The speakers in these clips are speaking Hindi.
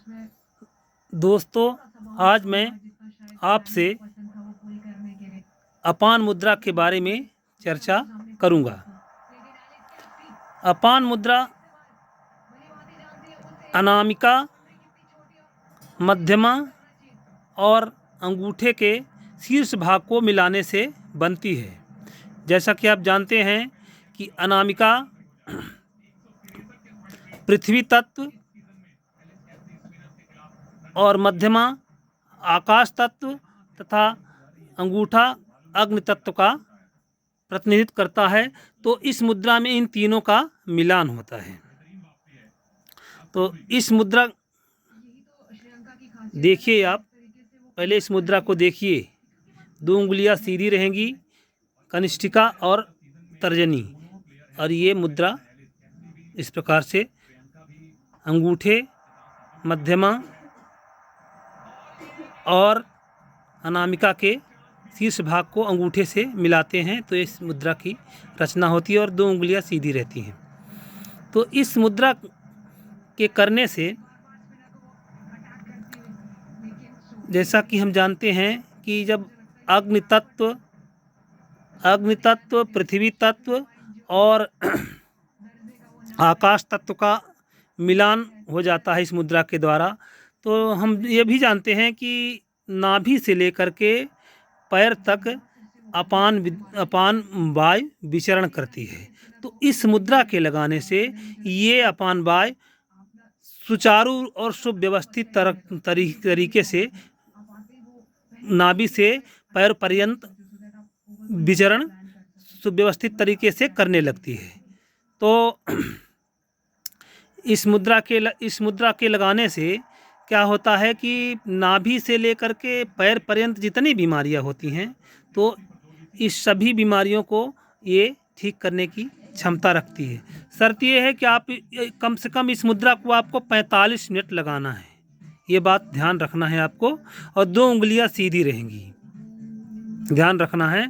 दोस्तों, आज मैं आपसे अपान मुद्रा के बारे में चर्चा करूंगा। अपान मुद्रा अनामिका, मध्यमा और अंगूठे के शीर्ष भाग को मिलाने से बनती है। जैसा कि आप जानते हैं कि अनामिका पृथ्वी तत्व और मध्यमा आकाश तत्व तथा अंगूठा अग्नि तत्व का प्रतिनिधित्व करता है। तो इस मुद्रा में इन तीनों का मिलान होता है। तो इस मुद्रा देखिए, आप पहले इस मुद्रा को देखिए। 2 उंगलियां सीधी रहेंगी, कनिष्ठिका और तर्जनी, और ये मुद्रा इस प्रकार से अंगूठे, मध्यमा और अनामिका के शीर्ष भाग को अंगूठे से मिलाते हैं तो इस मुद्रा की रचना होती है और 2 उंगलियां सीधी रहती हैं। तो इस मुद्रा के करने से, जैसा कि हम जानते हैं कि जब अग्नि तत्व, पृथ्वी तत्व और आकाश तत्व का मिलान हो जाता है इस मुद्रा के द्वारा, तो हम ये भी जानते हैं कि नाभि से लेकर के पैर तक अपान वायु विचरण करती है। तो इस मुद्रा के लगाने से ये अपान वायु सुचारू और सुव्यवस्थित तरीके से नाभि से पैर पर्यंत विचरण सुव्यवस्थित तरीके से करने लगती है। तो इस मुद्रा के लगाने से क्या होता है कि नाभि से लेकर के पैर पर्यंत जितनी बीमारियां होती हैं, तो इस सभी बीमारियों को ये ठीक करने की क्षमता रखती है। शर्त ये है कि आप कम से कम इस मुद्रा को आपको 45 मिनट लगाना है। ये बात ध्यान रखना है आपको। और 2 उंगलियां सीधी रहेंगी, ध्यान रखना है।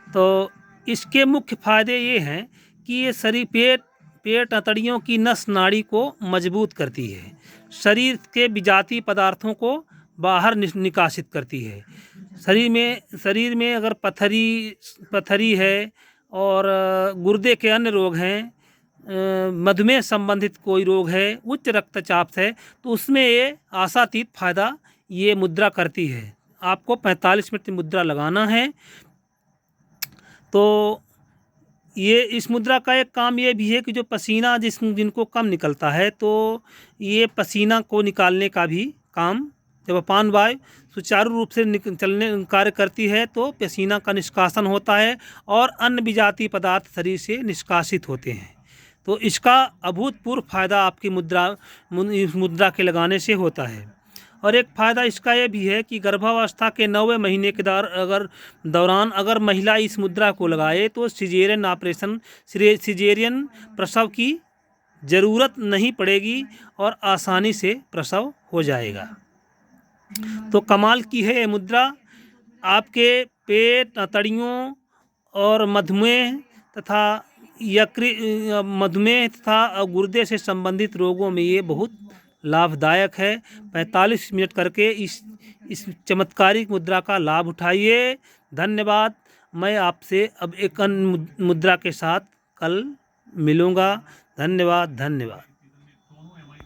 तो इसके मुख्य फायदे ये हैं कि ये शरीर पेट अतड़ियों की नस नाड़ी को मजबूत करती है, शरीर के विजातीय पदार्थों को बाहर निकासित करती है। शरीर में अगर पथरी है और गुर्दे के अन्य रोग हैं, मधुमेह संबंधित कोई रोग है, उच्च रक्तचाप है, तो उसमें ये आशातीत फायदा ये मुद्रा करती है। आपको 45 मिनट मुद्रा लगाना है। तो ये इस मुद्रा का एक काम ये भी है कि जो पसीना जिनको कम निकलता है, तो ये पसीना को निकालने का भी काम, जब अपान वायु सुचारू रूप से कार्य करती है तो पसीना का निष्कासन होता है और अन्य विजातीय पदार्थ शरीर से निष्कासित होते हैं। तो इसका अभूतपूर्व फायदा आपकी मुद्रा के लगाने से होता है। और एक फ़ायदा इसका ये भी है कि गर्भावस्था के 9वें महीने के दौरान अगर महिला इस मुद्रा को लगाए तो सिजेरियन प्रसव की ज़रूरत नहीं पड़ेगी और आसानी से प्रसव हो जाएगा। तो कमाल की है ये मुद्रा। आपके पेट, अतड़ियों और मधुमेह तथा गुर्दे से संबंधित रोगों में ये बहुत लाभदायक है। 45 मिनट करके इस चमत्कारिक मुद्रा का लाभ उठाइए। धन्यवाद। मैं आपसे अब एक अन्य मुद्रा के साथ कल मिलूँगा। धन्यवाद।